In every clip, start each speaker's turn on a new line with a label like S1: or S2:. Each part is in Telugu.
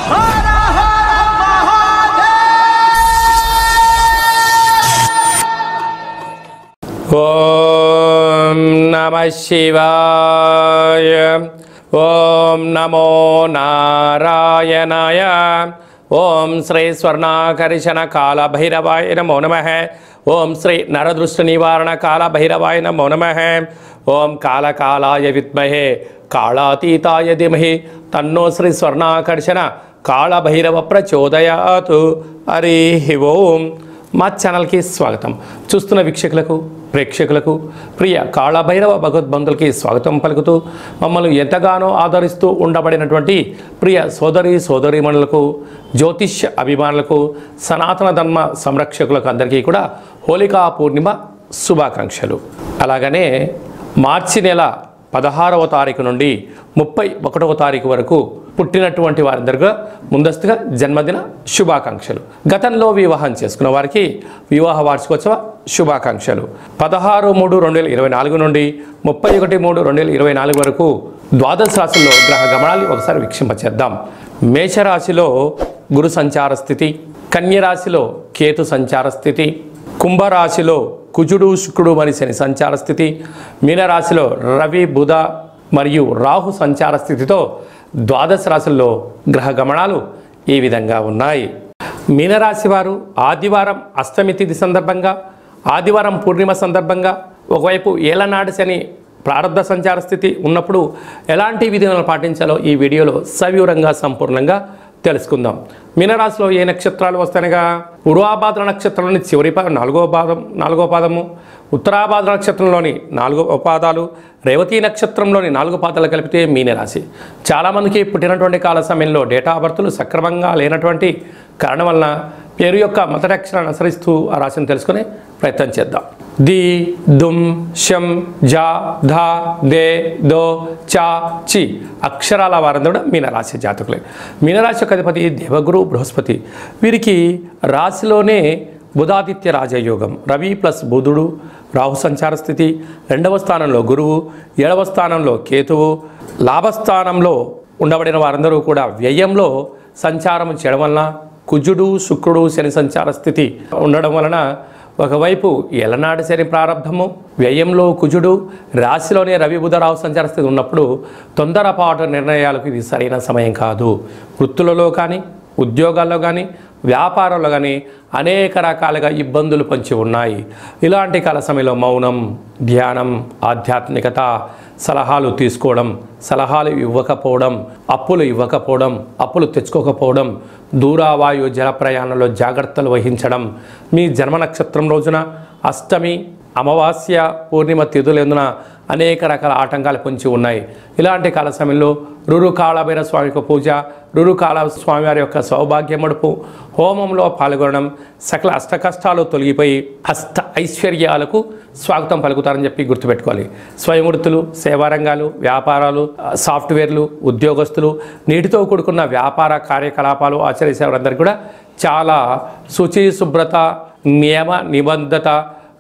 S1: ఓం నమః శివాయ. ఓం నమో నారాయణాయ. ఓం శ్రీ స్వర్ణాకర్షణ కాల భైరవాయ నమో నమః. ఓం శ్రీ నరదృష్టి నివారణ కాల భైరవాయ నమో నమః. ఓం కాళకాలాయ విద్మహే కాళాతీతాయ ధీమహి తన్నో శ్రీ స్వర్ణాకర్షణ కాళ భైరవ ప్రచోదయాత్. హరి ఓం. మా ఛానల్కి స్వాగతం. చూస్తున్న వీక్షకులకు ప్రేక్షకులకు ప్రియ కాళభైరవ భగవద్బంధులకి స్వాగతం పలుకుతూ మమ్మల్ని ఎంతగానో ఆదరిస్తూ ఉండబడినటువంటి ప్రియ సోదరీమణులకు, జ్యోతిష్య అభిమానులకు, సనాతన ధర్మ సంరక్షకులకు అందరికీ కూడా హోళికా పూర్ణిమ శుభాకాంక్షలు. అలాగనే మార్చి నెల 16వ తారీఖు నుండి 31వ తారీఖు వరకు పుట్టినటువంటి వారందరిగా ముందస్తుగా జన్మదిన శుభాకాంక్షలు. గతంలో వివాహం చేసుకున్న వారికి వివాహ వార్షికోత్సవ శుభాకాంక్షలు. 16/3/2024 నుండి 31/3/2024 వరకు ద్వాదశ రాశుల్లో గ్రహ గమనాన్ని ఒకసారి వీక్షింపచేద్దాం. మేషరాశిలో గురు సంచార స్థితి, కన్యరాశిలో కేతు సంచార స్థితి, కుంభరాశిలో కుజుడు శుక్రుడు మరియు శని సంచార స్థితి, మీనరాశిలో రవి బుధ మరియు రాహు సంచార స్థితితో ద్వాదశ రాశుల్లో గ్రహ గమనాలు ఈ విధంగా ఉన్నాయి. మీనరాశి వారు ఆదివారం అష్టమి తిథి సందర్భంగా, ఆదివారం పూర్ణిమ సందర్భంగా, ఒకవైపు ఏలనాడు శని ప్రారంభ సంచార స్థితి ఉన్నప్పుడు ఎలాంటి విధానాలు పాటించాలో ఈ వీడియోలో సవివరంగా సంపూర్ణంగా తెలుసుకుందాం. మీనరాశిలో ఏ నక్షత్రాలు వస్తాయనగా పూర్వాభాద్ర నక్షత్రంలోని చివరి నాలుగో పాదము, ఉత్తరాభాద్ర నక్షత్రంలోని 4వ పాదాలు, రేవతి నక్షత్రంలోని 4 పాదాలు కలిపితే మీనరాశి. చాలామందికి పుట్టినటువంటి కాల సమయంలో డేటా ఆఫ్ బర్త్లు సక్రమంగా లేనటువంటి కారణం వలన పేరు యొక్క మొదటి అక్షరాన్ని అనుసరిస్తూ ఆ రాశిని తెలుసుకునే ప్రయత్నం చేద్దాం. ది, దుమ్, షం, జా, ధా, దే, దో, చా, చి అక్షరాల వారందరూ కూడా మీనరాశి జాతకులే. మీనరాశి యొక్క అధిపతి దేవగురు బృహస్పతి. వీరికి రాశిలోనే బుధాదిత్య రాజయోగం, రవి ప్లస్ బుధుడు, రాహు సంచార స్థితి, 2వ స్థానంలో గురువు, 7వ స్థానంలో కేతువు, లాభస్థానంలో ఉండబడిన వారందరూ కూడా వ్యయంలో సంచారం చేయడం వలన కుజుడు శుక్రుడు శని సంచార స్థితి ఉండడం వలన ఒకవైపు ఎలనాటి శని ప్రారంభము, వ్యయంలో కుజుడు, రాశిలోనే రవి బుధ రాహు సంచార స్థితి ఉన్నప్పుడు తొందరపాటు నిర్ణయాలకు ఇది సరైన సమయం కాదు. వృత్తులలో కానీ, ఉద్యోగాల్లో కానీ, వ్యాపారంలో కానీ అనేక రకాలుగా ఇబ్బందులు పొంచి ఉన్నాయి. ఇలాంటి కాల సమయంలో మౌనం, ధ్యానం, ఆధ్యాత్మికత, సలహాలు తీసుకోవడం, సలహాలు ఇవ్వకపోవడం, అప్పులు ఇవ్వకపోవడం, అప్పులు తెచ్చుకోకపోవడం, దూరావాయు జల ప్రయాణంలో జాగ్రత్తలు వహించడం, మీ జన్మ నక్షత్రం రోజున అష్టమి, అమావాస్య, పూర్ణిమ తిథులందున అనేక రకాల ఆటంకాలు పొంచి ఉన్నాయి. ఇలాంటి కాల సమయంలో రురుకాళభైర స్వామి యొక్క పూజ, రురుకాళ స్వామివారి యొక్క సౌభాగ్య మడుపు హోమంలో పాల్గొనడం సకల అష్టకష్టాలు తొలగిపోయి అష్ట ఐశ్వర్యాలకు స్వాగతం పలుకుతారని చెప్పి గుర్తుపెట్టుకోవాలి. స్వయంవృత్తులు, సేవారంగాలు, వ్యాపారాలు, సాఫ్ట్వేర్లు, ఉద్యోగస్తులు, నీటితో కూడుకున్న వ్యాపార కార్యకలాపాలు ఆచరించే వారందరికీ కూడా చాలా శుచి, శుభ్రత, నియమ నిబంధత,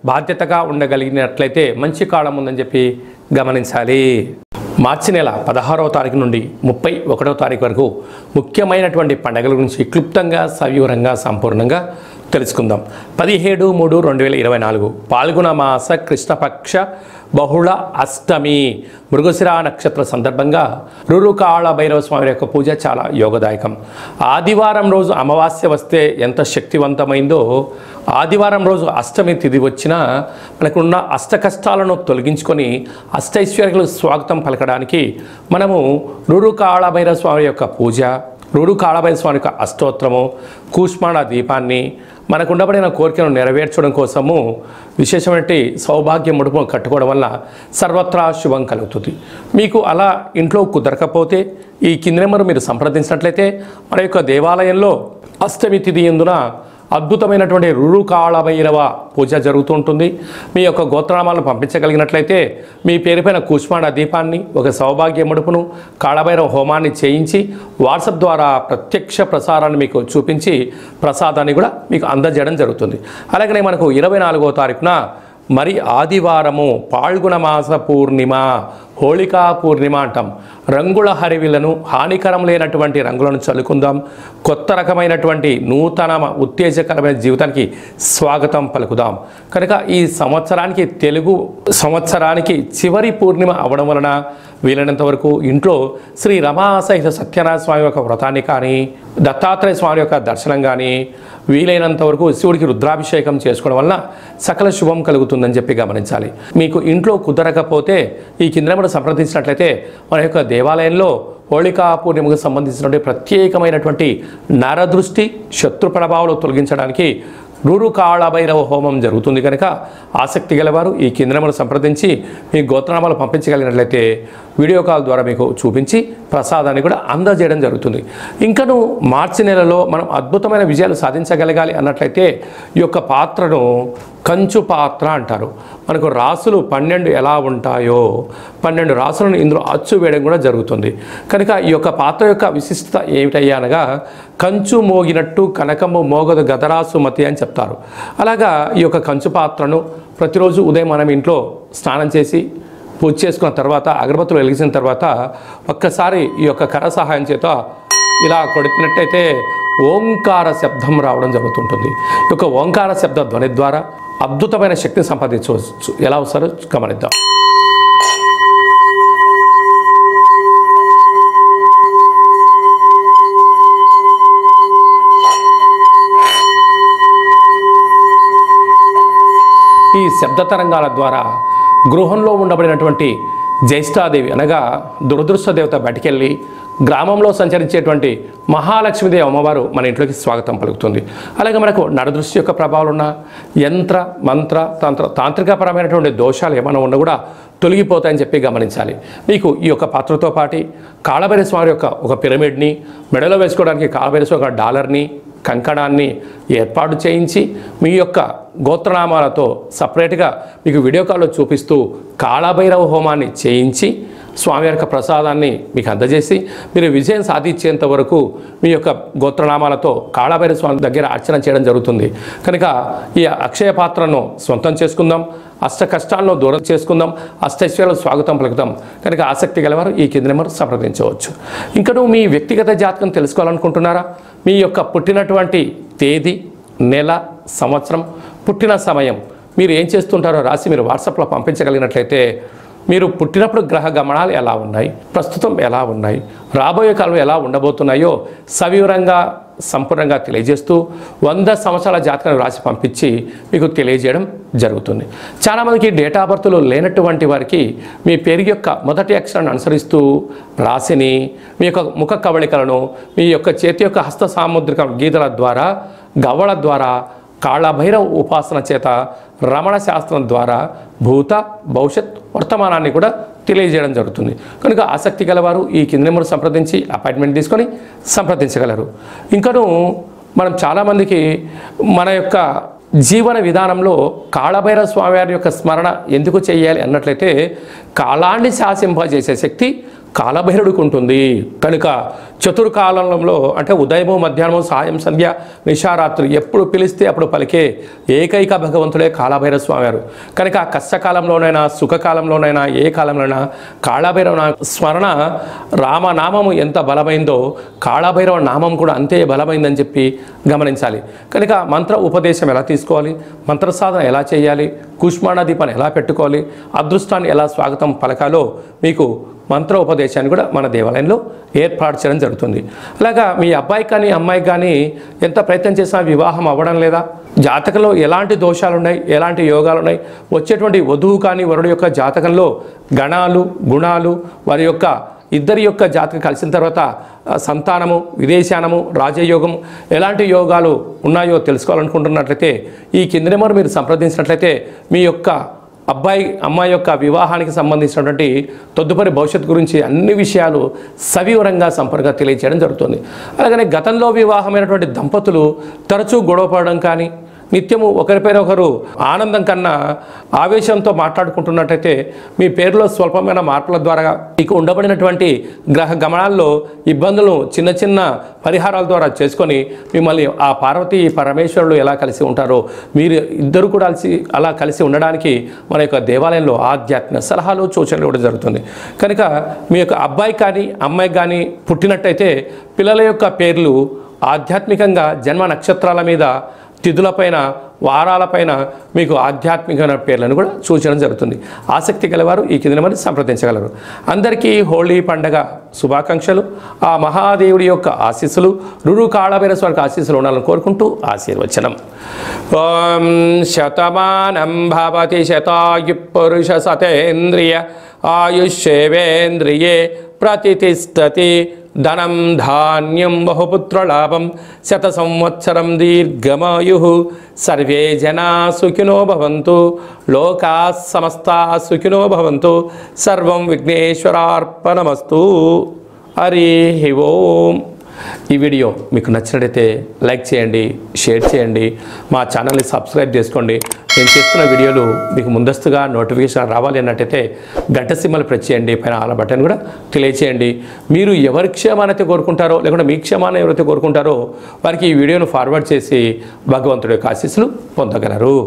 S1: బాధ్యతగా ఉండగలిగినట్లయితే మంచి కాలం ఉందని చెప్పి గమనించాలి. మార్చి నెల 16వ తారీఖు నుండి 31వ తారీఖు వరకు ముఖ్యమైనటువంటి పండుగల గురించి క్లుప్తంగా సవివరంగా సంపూర్ణంగా తెలుసుకుందాం. 17/3/2024 పాల్గొన మాస కృష్ణపక్ష బహుళ అష్టమి మృగశిర నక్షత్ర సందర్భంగా రురుకాళ భైరవ స్వామి యొక్క పూజ చాలా యోగదాయకం. ఆదివారం రోజు అమావాస్య వస్తే ఎంత శక్తివంతమైందో ఆదివారం రోజు అష్టమి తిథి వచ్చినా మనకున్న అష్ట కష్టాలను తొలగించుకొని అష్టైశ్వర్యాలకు స్వాగతం పలకడానికి మనము రురుకాళ భైరవ స్వామి యొక్క పూజ, రురుకాళభైరవ స్వామి యొక్క అష్టోత్తరము, కూష్మాండ దీపాన్ని మనకు ఉండబడిన కోరికను నెరవేర్చడం కోసము విశేషమైన సౌభాగ్య ముడుపు కట్టుకోవడం వల్ల సర్వత్రా శుభం కలుగుతుంది. మీకు అలా ఇంట్లో కుదరకపోతే ఈ కింది నెంబర్ మీరు సంప్రదించినట్లయితే మన యొక్క దేవాలయంలో అష్టమి తిథి యందున అద్భుతమైనటువంటి రురుకాళభైరవ పూజ జరుగుతూ ఉంటుంది. మీ యొక్క గోత్రనామాలను పంపించగలిగినట్లయితే మీ పేరుపైన కూష్మాండ దీపాన్ని, ఒక సౌభాగ్య ముడుపును, కాళభైరవ హోమాన్ని చేయించి వాట్సాప్ ద్వారా ప్రత్యక్ష ప్రసారాన్ని మీకు చూపించి ప్రసాదాన్ని కూడా మీకు అందజేయడం జరుగుతుంది. అలాగనే మనకు 24వ తారీఖున మరి ఆదివారము పాల్గొన మాస పూర్ణిమ హోళికా పూర్ణిమ అంటాం. రంగుల హరివిలను, హానికరం లేనటువంటి రంగులను చల్లుకుందాం. కొత్త రకమైనటువంటి నూతన ఉత్తేజకరమైన జీవితానికి స్వాగతం పలుకుదాం. కనుక ఈ సంవత్సరానికి, తెలుగు సంవత్సరానికి చివరి పూర్ణిమ అవడం వలన వీలైనంత వరకు ఇంట్లో శ్రీ రమాసహిత సత్యనారాయణ స్వామి యొక్క వ్రతాన్ని కానీ, దత్తాత్రేయ స్వామి యొక్క దర్శనం కానీ, వీలైనంత వరకు శివుడికి రుద్రాభిషేకం చేసుకోవడం వలన సకల శుభం కలుగుతుందని చెప్పి గమనించాలి. మీకు ఇంట్లో కుదరకపోతే ఈ కింద మనం సంప్రదించినట్లయితే మన యొక్క దేవాలయంలో హోళికా పూర్ణిమకు సంబంధించినటువంటి ప్రత్యేకమైనటువంటి నరదృష్టి, శత్రు ప్రభావాలు తొలగించడానికి నూరు కాళభైరవ హోమం జరుగుతుంది. కనుక ఆసక్తి గలవారు ఈ కేంద్రమును సంప్రదించి మీ గోత్రనామాలు పంపించగలిగినట్లయితే వీడియో కాల్ ద్వారా మీకు చూపించి ప్రసాదాన్ని కూడా అందజేయడం జరుగుతుంది. ఇంకను మార్చి నెలలో మనం అద్భుతమైన విజయాలు సాధించగలగాలి అన్నట్లయితే ఈ యొక్క పాత్రను కంచు పాత్ర అంటారు. మనకు రాసులు 12 ఎలా ఉంటాయో 12 రాసులను ఇందులో అచ్చు వేయడం కూడా జరుగుతుంది. కనుక ఈ యొక్క పాత్ర యొక్క విశిష్టత ఏమిటయ్యా అనగా, కంచు మోగినట్టు కనకము మోగదు గదరాసు మతి అని చెప్తారు. అలాగా ఈ యొక్క కంచు పాత్రను ప్రతిరోజు ఉదయం మనం ఇంట్లో స్నానం చేసి పూజ చేసుకున్న తర్వాత, అగరబత్తులు వెలిగించిన తర్వాత ఒక్కసారి ఈ యొక్క కర సహాయం చేత ఇలా కొట్టినట్టయితే ఓంకార శబ్దం రావడం జరుగుతుంటుంది. ఈ యొక్క ఓంకార శబ్ద ధ్వని ద్వారా అద్భుతమైన శక్తిని సంపాదించవచ్చు. ఎలా వస్తారో గమనిద్దాం. ఈ శబ్ద తరంగాల ద్వారా గృహంలో ఉండబడినటువంటి జ్యేష్ఠాదేవి అనగా దురదృష్ట దేవత బయటికెళ్ళి గ్రామంలో సంచరించేటువంటి మహాలక్ష్మీదేవి అమ్మవారు మన ఇంట్లోకి స్వాగతం పలుకుతుంది. అలాగే మనకు నరదృష్టి యొక్క ప్రభావాలు ఉన్న యంత్ర, మంత్ర, తాంత్రికపరమైనటువంటి దోషాలు ఏమైనా ఉన్నా కూడా తొలగిపోతాయని చెప్పి గమనించాలి. మీకు ఈ యొక్క పాత్రతో పాటు కాళభైరవ స్వామి యొక్క ఒక పిరమిడ్ని, మెడలో వేసుకోవడానికి కాళభైరవ స్వామి ఒక డాలర్ని, కంకణాన్ని ఏర్పాటు చేయించి మీ యొక్క గోత్రనామాలతో సపరేట్గా మీకు వీడియో కాల్లో చూపిస్తూ కాళభైరవ హోమాన్ని చేయించి స్వామి యొక్క ప్రసాదాన్ని మీకు అందజేసి మీరు విజయం సాధించేంత వరకు మీ యొక్క గోత్రనామాలతో కాళభైరవ స్వామి దగ్గర అర్చన చేయడం జరుగుతుంది. కనుక ఈ అక్షయ పాత్రను సొంతం చేసుకుందాం, అష్ట కష్టాలను దూరం చేసుకుందాం, అష్టైశ్వర్యాలకు స్వాగతం పలుకుదాం. కనుక ఆసక్తి గలవారు ఈ కింద నెంబర్ సంప్రదించవచ్చు. ఇంకా మీ వ్యక్తిగత జాతకం తెలుసుకోవాలనుకుంటున్నారా? మీ యొక్క పుట్టినటువంటి తేదీ, నెల, సంవత్సరం, పుట్టిన సమయం మీరు ఏం చేస్తుంటారో రాసి మీరు వాట్సాప్లో పంపించగలిగినట్లయితే మీరు పుట్టినప్పుడు గ్రహ గమనాలు ఎలా ఉన్నాయి, ప్రస్తుతం ఎలా ఉన్నాయి, రాబోయే కాలం ఎలా ఉండబోతున్నాయో సవివరంగా సంపూర్ణంగా తెలియజేస్తూ 100 సంవత్సరాల జాతకాన్ని రాసి పంపించి మీకు తెలియజేయడం జరుగుతుంది. చాలామందికి డేట్ ఆఫ్ బర్త్లు లేనటువంటి వారికి మీ పేరు యొక్క మొదటి అక్షరాన్ని అనుసరిస్తూ రాశిని, మీ యొక్క ముఖ కవళికలను, మీ యొక్క చేతి యొక్క హస్త సాముద్రిక గీతల ద్వారా, గవ్వల ద్వారా, కాళభైరవ ఉపాసన చేత, రమణ శాస్త్రం ద్వారా భూత, భవిష్యత్, వర్తమానాన్ని కూడా తెలియజేయడం జరుగుతుంది. కనుక ఆసక్తి గలవారు ఈ కింద నెంబర్ సంప్రదించి అపాయింట్మెంట్ తీసుకొని సంప్రదించగలరు. ఇంకను మనం చాలామందికి మన యొక్క జీవన విధానంలో కాళభైరవ స్వామివారి యొక్క స్మరణ ఎందుకు చేయాలి అన్నట్లయితే, కాలాన్ని శాసింపజేసే శక్తి కాళభైరవుడికి ఉంటుంది. కనుక చతుర్కాలంలో అంటే ఉదయము, మధ్యాహ్నము, సాయం, సంధ్య, నిశారాత్రి ఎప్పుడు పిలిస్తే అప్పుడు పలికే ఏకైక భగవంతుడే కాళభైరవ స్వామివారు. కనుక కష్టకాలంలోనైనా సుఖకాలంలోనైనా ఏ కాలంలోనైనా కాళభైరవ స్మరణ, రామనామము ఎంత బలమైందో కాళభైరవ నామం కూడా అంతే బలమైందని చెప్పి గమనించాలి. కనుక మంత్ర ఉపదేశం ఎలా తీసుకోవాలి, మంత్ర సాధన ఎలా చేయాలి, కుష్మాండ దీపాన్ని ఎలా పెట్టుకోవాలి, అదృష్టాన్ని ఎలా స్వాగతం పలకాలో మీకు మంత్ర ఉపదేశాన్ని కూడా మన దేవాలయంలో ఏర్పాటు చేయడం జరుగుతుంది. అలాగా మీ అబ్బాయికి కానీ అమ్మాయికి కానీ ఎంత ప్రయత్నం చేసినా వివాహం అవ్వడం లేదా, జాతకంలో ఎలాంటి దోషాలు ఉన్నాయి, ఎలాంటి యోగాలు ఉన్నాయి, వచ్చేటువంటి వధువు కానీ వరుడు యొక్క జాతకంలో గణాలు, గుణాలు, వారి యొక్క ఇద్దరి యొక్క జాతకం కలిసిన తర్వాత సంతానము, విదేశానము, రాజయోగం ఎలాంటి యోగాలు ఉన్నాయో తెలుసుకోవాలనుకుంటున్నట్లయితే ఈ కింద నెంబర్ మీరు సంప్రదించినట్లయితే మీ యొక్క అబ్బాయి అమ్మాయి యొక్క వివాహానికి సంబంధించినటువంటి తదుపరి భవిష్యత్తు గురించి అన్ని విషయాలు సవివరంగా సంపూర్ణంగా తెలియజేయడం జరుగుతుంది. అలాగనే గతంలో వివాహమైనటువంటి దంపతులు తరచూ గొడవపడడం కానీ, నిత్యము ఒకరిపైన ఒకరు ఆనందం కన్నా ఆవేశంతో మాట్లాడుకుంటున్నట్టయితే మీ పేరులో స్వల్పమైన మార్పుల ద్వారా మీకు ఉండబడినటువంటి గ్రహ గమనాల్లో ఇబ్బందులు చిన్న చిన్న పరిహారాల ద్వారా చేసుకొని మిమ్మల్ని ఆ పార్వతీ పరమేశ్వరులు ఎలా కలిసి ఉంటారో మీరు ఇద్దరు కూడా అలా కలిసి ఉండడానికి మన యొక్క దేవాలయంలో ఆధ్యాత్మిక సలహాలు సూచనలు కూడా జరుగుతుంది. కనుక మీ యొక్క అబ్బాయి కానీ అమ్మాయి కానీ పుట్టినట్టయితే పిల్లల యొక్క పేర్లు ఆధ్యాత్మికంగా జన్మ నక్షత్రాల మీద తిథులపైన వారాలపైన మీకు ఆధ్యాత్మికమైన పేర్లను కూడా సూచన జరుగుతుంది. ఆసక్తి గలవారు ఈ కింద మరి సంప్రదించగలరు. అందరికీ హోళీ పండగ శుభాకాంక్షలు. ఆ మహాదేవుడి యొక్క ఆశీస్సులు రురు కాళభైరస్వామికి ఆశీస్సులు ఉండాలని కోరుకుంటూ ఆశీర్వచనం. ఓం శతమానం భవతి శతాయు పురుష సతేంద్రియ ఆయుష్యేవేంద్రియే ప్రతిష్టతి ధనం ధాన్యం బహుపుత్రలాభం శత సంవత్సరం దీర్ఘమాయు సర్వే జనా సుఖినో భవంతు లోకా సమస్తా సుఖినో భవంతు సర్వం విఘ్నేశ్వరార్పణమస్తు. హరి ఓం. ఈ వీడియో మీకు నచ్చినట్లయితే లైక్ చేయండి, షేర్ చేయండి, మా ఛానల్ని సబ్స్క్రైబ్ చేసుకోండి. నేను చేస్తున్న వీడియోలు మీకు ముందస్తుగా నోటిఫికేషన్ రావాలి అన్నట్టయితే గంట సింబల్ ప్రెస్ చేయండి, పైన ఆల్ బటన్ కూడా తెలియచేయండి. మీరు ఎవరి క్షేమానైతే కోరుకుంటారో లేకుంటే మీ క్షేమాన్ని ఎవరైతే కోరుకుంటారో వారికి ఈ వీడియోను ఫార్వర్డ్ చేసి భగవంతుడి యొక్క ఆశీస్సులు పొందగలరు.